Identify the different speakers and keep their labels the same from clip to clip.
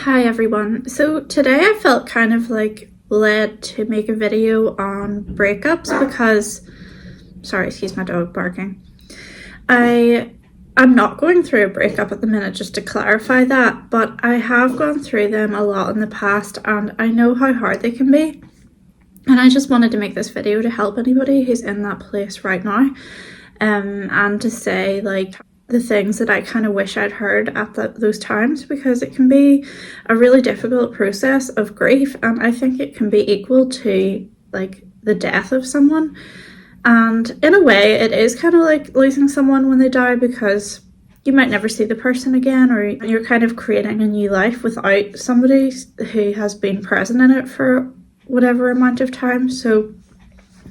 Speaker 1: Hi everyone. So today I felt kind of like led to make a video on breakups because, sorry, excuse my dog barking. I'm not going through a breakup at the minute, just to clarify that, but I have gone through them a lot in the past and I know how hard they can be. And I just wanted to make this video to help anybody who's in that place right now, and to say like the things that I kind of wish I'd heard at those times, because it can be a really difficult process of grief, and I think it can be equal to like the death of someone. And in a way it is kind of like losing someone when they die, because you might never see the person again, or you're kind of creating a new life without somebody who has been present in it for whatever amount of time. So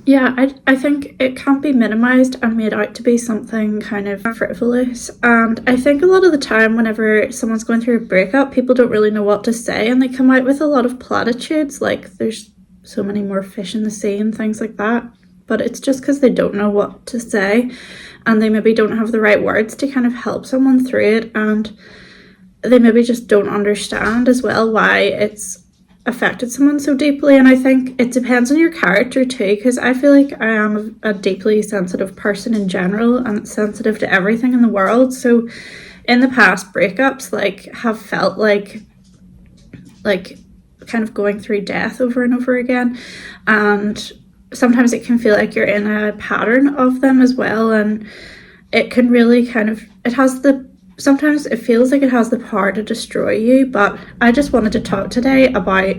Speaker 1: yeah, I think it can't be minimized and made out to be something kind of frivolous. And I think a lot of the time whenever someone's going through a breakup, people don't really know what to say, and they come out with a lot of platitudes like there's so many more fish in the sea and things like that. But it's just because they don't know what to say, and they maybe don't have the right words to kind of help someone through it, and they maybe just don't understand as well why it's affected someone so deeply. And I think it depends on your character too, because I feel like I am a deeply sensitive person in general and sensitive to everything in the world. So in the past, breakups like have felt like kind of going through death over and over again, and sometimes it can feel like you're in a pattern of them as well, and it can really kind of, sometimes it feels like it has the power to destroy you. But I just wanted to talk today about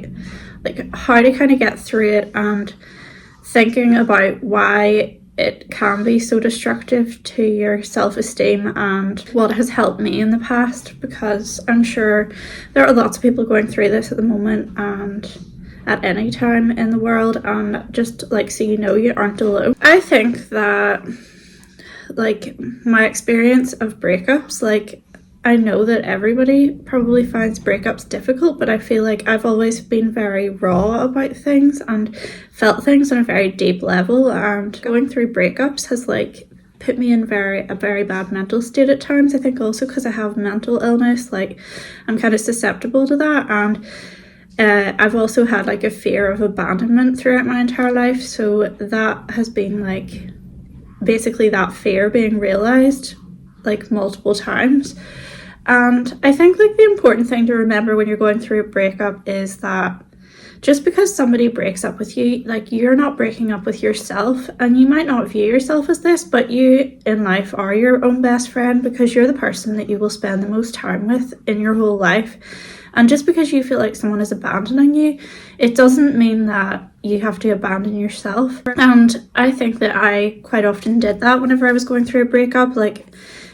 Speaker 1: like how to kind of get through it, and thinking about why it can be so destructive to your self-esteem and what has helped me in the past, because I'm sure there are lots of people going through this at the moment and at any time in the world, and just like, so you know, you aren't alone. I think that like my experience of breakups, like I know that everybody probably finds breakups difficult, but I feel like I've always been very raw about things and felt things on a very deep level, and going through breakups has like put me in a very bad mental state at times. I think also because I have mental illness, like I'm kind of susceptible to that, and I've also had like a fear of abandonment throughout my entire life. So that has been like basically that fear being realized like multiple times. And I think like the important thing to remember when you're going through a breakup is that just because somebody breaks up with you, like you're not breaking up with yourself. And you might not view yourself as this, but you in life are your own best friend, because you're the person that you will spend the most time with in your whole life. And just because you feel like someone is abandoning you, it doesn't mean that you have to abandon yourself. And I think that I quite often did that whenever I was going through a breakup. Like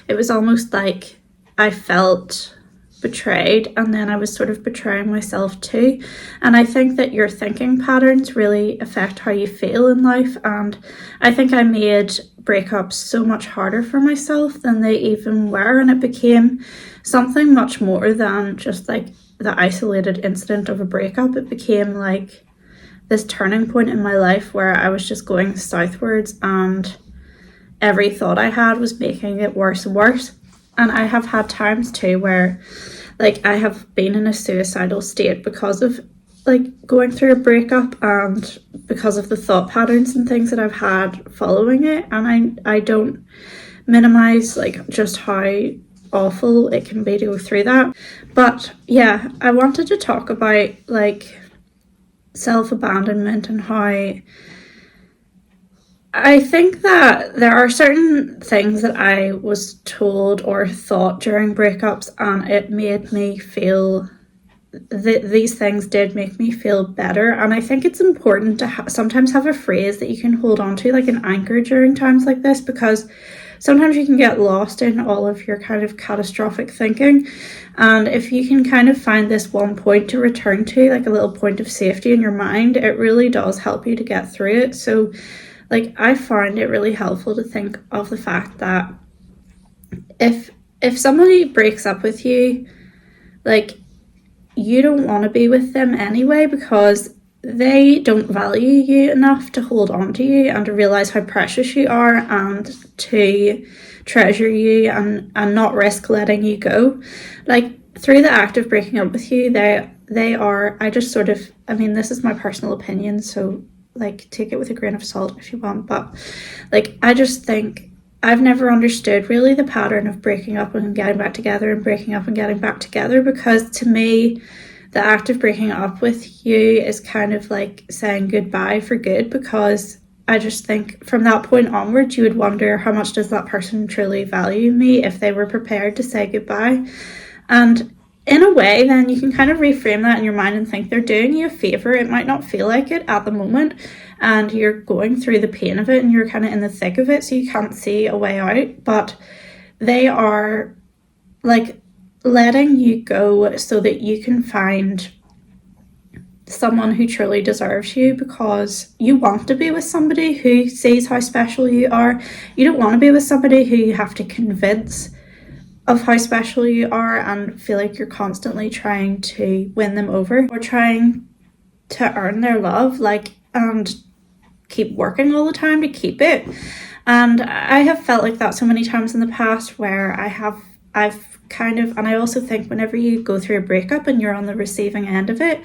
Speaker 1: it was almost like I felt betrayed, and then I was sort of betraying myself too. And I think that your thinking patterns really affect how you feel in life, and I think I made breakups so much harder for myself than they even were, and it became something much more than just like the isolated incident of a breakup. It became like this turning point in my life where I was just going southwards, and every thought I had was making it worse and worse. And I have had times too where like I have been in a suicidal state because of like going through a breakup, and because of the thought patterns and things that I've had following it. And I don't minimize like just how awful it can be to go through that. But yeah, I wanted to talk about like self-abandonment and how I think that there are certain things that I was told or thought during breakups, and it made me feel these things did make me feel better. And I think it's important to sometimes have a phrase that you can hold on to, like an anchor during times like this, because sometimes you can get lost in all of your kind of catastrophic thinking. And if you can kind of find this one point to return to, like a little point of safety in your mind, it really does help you to get through it. So like I find it really helpful to think of the fact that if somebody breaks up with you, like you don't want to be with them anyway, because they don't value you enough to hold on to you and to realize how precious you are, and to treasure you and not risk letting you go. Like through the act of breaking up with you, they are, I just sort of, I mean, this is my personal opinion, so like take it with a grain of salt if you want, but like I just think I've never understood really the pattern of breaking up and getting back together and breaking up and getting back together, because to me the act of breaking up with you is kind of like saying goodbye for good, because I just think from that point onwards you would wonder how much does that person truly value me if they were prepared to say goodbye. And in a way, then you can kind of reframe that in your mind and think they're doing you a favor. It might not feel like it at the moment, and you're going through the pain of it and you're kind of in the thick of it, so you can't see a way out, but they are like letting you go so that you can find someone who truly deserves you, because you want to be with somebody who sees how special you are. You don't want to be with somebody who you have to convince of how special you are and feel like you're constantly trying to win them over or trying to earn their love, like, and keep working all the time to keep it. And I have felt like that so many times in the past where I've kind of, and I also think whenever you go through a breakup and you're on the receiving end of it,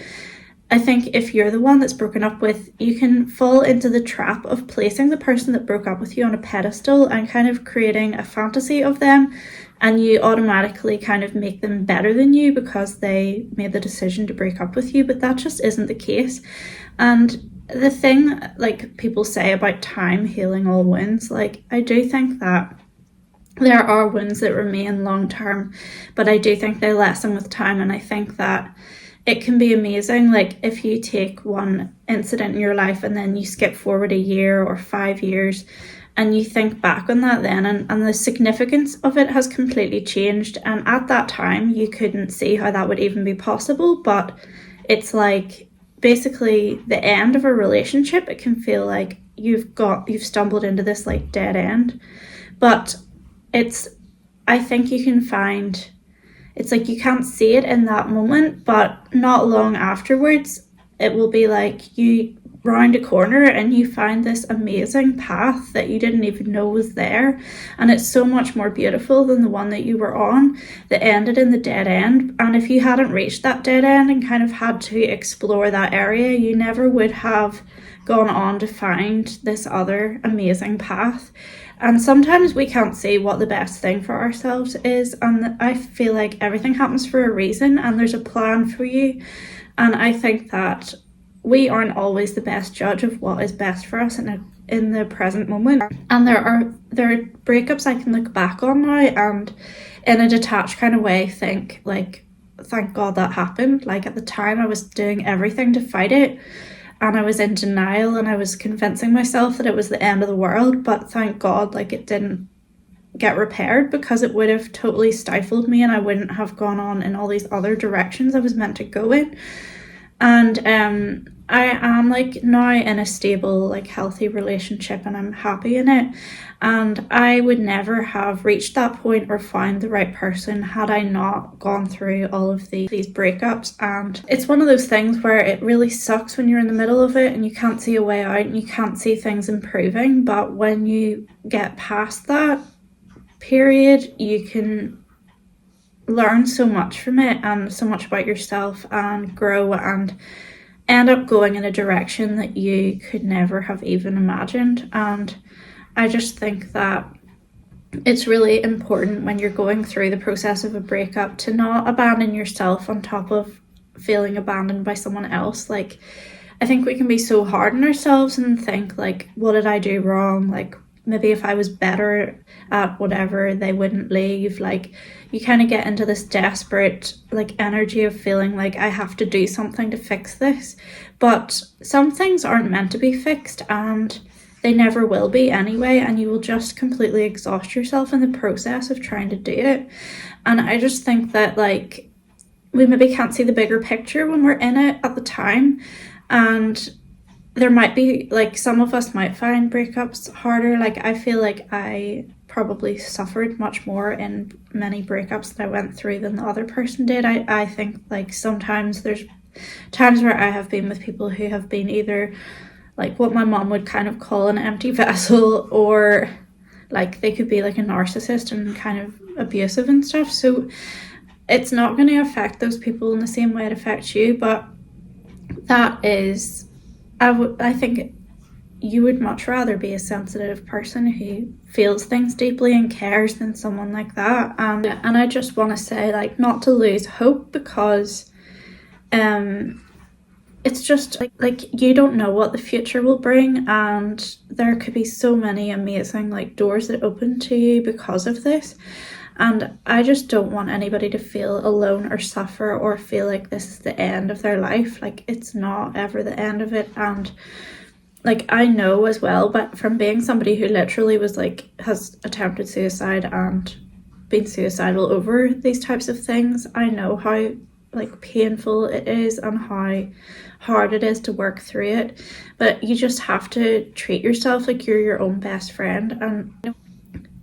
Speaker 1: I think if you're the one that's broken up with, you can fall into the trap of placing the person that broke up with you on a pedestal and kind of creating a fantasy of them, and you automatically kind of make them better than you because they made the decision to break up with you, but that just isn't the case. And the thing, like people say about time healing all wounds, like I do think that there are wounds that remain long term, but I do think they lessen with time, and I think that it can be amazing. Like if you take one incident in your life and then you skip forward a year or 5 years and you think back on that then, and the significance of it has completely changed, and at that time you couldn't see how that would even be possible, but it's like basically the end of a relationship. It can feel like you've stumbled into this like dead end, but I think you can find, it's like you can't see it in that moment, but not long afterwards, it will be like you round a corner and you find this amazing path that you didn't even know was there. And it's so much more beautiful than the one that you were on that ended in the dead end. And if you hadn't reached that dead end and kind of had to explore that area, you never would have gone on to find this other amazing path. And sometimes we can't see what the best thing for ourselves is, and I feel like everything happens for a reason and there's a plan for you. And I think that we aren't always the best judge of what is best for us in the present moment. And there are breakups I can look back on now and in a detached kind of way think like, thank God that happened. Like at the time I was doing everything to fight it, and I was in denial and I was convincing myself that it was the end of the world, but thank God like it didn't get repaired, because it would have totally stifled me and I wouldn't have gone on in all these other directions I was meant to go in. And I am like now in a stable, like healthy relationship, and I'm happy in it. And I would never have reached that point or found the right person had I not gone through all of these breakups. And it's one of those things where it really sucks when you're in the middle of it and you can't see a way out and you can't see things improving. But when you get past that period, you can learn so much from it and so much about yourself and grow and end up going in a direction that you could never have even imagined. And I just think that it's really important when you're going through the process of a breakup to not abandon yourself on top of feeling abandoned by someone else. Like I think we can be so hard on ourselves and think like, what did I do wrong? Like maybe if I was better at whatever, they wouldn't leave. Like you kind of get into this desperate like energy of feeling like I have to do something to fix this, but some things aren't meant to be fixed and they never will be anyway, and you will just completely exhaust yourself in the process of trying to do it. And I just think that like we maybe can't see the bigger picture when we're in it at the time, and there might be like some of us might find breakups harder. Like I feel like I probably suffered much more in many breakups that I went through than the other person did. I think like sometimes there's times where I have been with people who have been either like what my mom would kind of call an empty vessel, or like they could be like a narcissist and kind of abusive and stuff. So it's not going to affect those people in the same way it affects you, but that is, I think you would much rather be a sensitive person who feels things deeply and cares than someone like that. And I just want to say, like, not to lose hope, because it's just like you don't know what the future will bring, and there could be so many amazing like doors that open to you because of this. And I just don't want anybody to feel alone or suffer or feel like this is the end of their life. Like, it's not ever the end of it. And like, I know as well, but from being somebody who literally was like, has attempted suicide and been suicidal over these types of things, I know how like painful it is and how hard it is to work through it. But you just have to treat yourself like you're your own best friend, and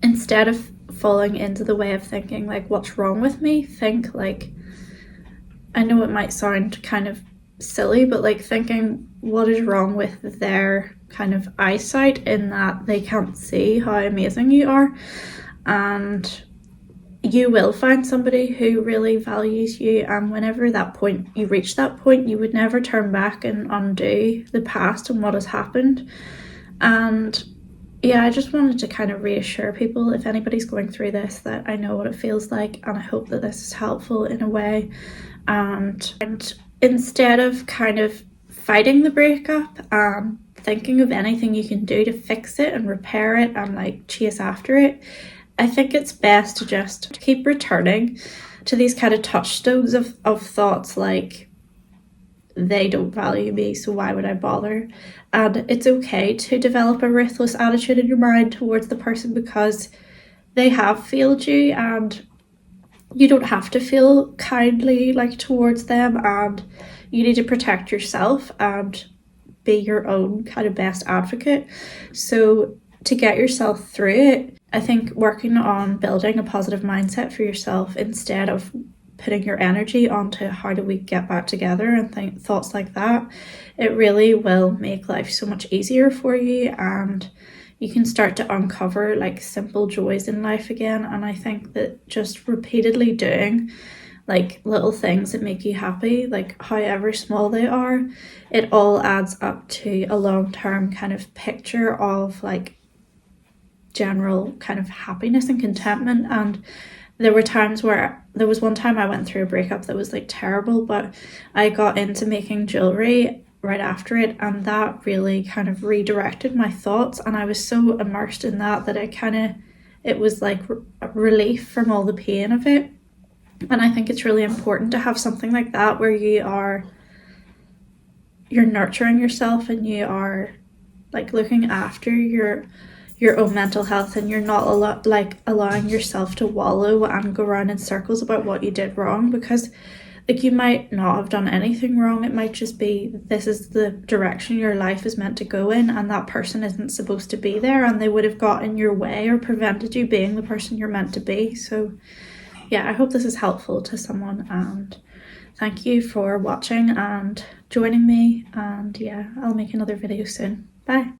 Speaker 1: instead of falling into the way of thinking like, what's wrong with me, think like, I know it might sound kind of silly, but like thinking, what is wrong with their kind of eyesight, in that they can't see how amazing you are. And you will find somebody who really values you, and whenever that point, you reach that point, you would never turn back and undo the past and what has happened. And yeah, I just wanted to kind of reassure people, if anybody's going through this, that I know what it feels like, and I hope that this is helpful in a way. And instead of kind of fighting the breakup and thinking of anything you can do to fix it and repair it and like chase after it, I think it's best to just keep returning to these kind of touchstones of thoughts like, they don't value me, so why would I bother? And it's okay to develop a ruthless attitude in your mind towards the person, because they have failed you, and you don't have to feel kindly like towards them, and you need to protect yourself and be your own kind of best advocate. So to get yourself through it, I think working on building a positive mindset for yourself, instead of putting your energy onto how do we get back together and thoughts like that, it really will make life so much easier for you, and you can start to uncover like simple joys in life again. And I think that just repeatedly doing like little things that make you happy, like however small they are, it all adds up to a long-term kind of picture of like general kind of happiness and contentment. And there was one time I went through a breakup that was like terrible, but I got into making jewelry right after it, and that really kind of redirected my thoughts, and I was so immersed in that it was like relief from all the pain of it. And I think it's really important to have something like that where you're nurturing yourself, and you are like looking after your own mental health, and you're not allowing yourself to wallow and go around in circles about what you did wrong, because like, you might not have done anything wrong. It might just be, this is the direction your life is meant to go in, and that person isn't supposed to be there, and they would have got in your way or prevented you being the person you're meant to be. So yeah, I hope this is helpful to someone, and thank you for watching and joining me. And yeah, I'll make another video soon. Bye.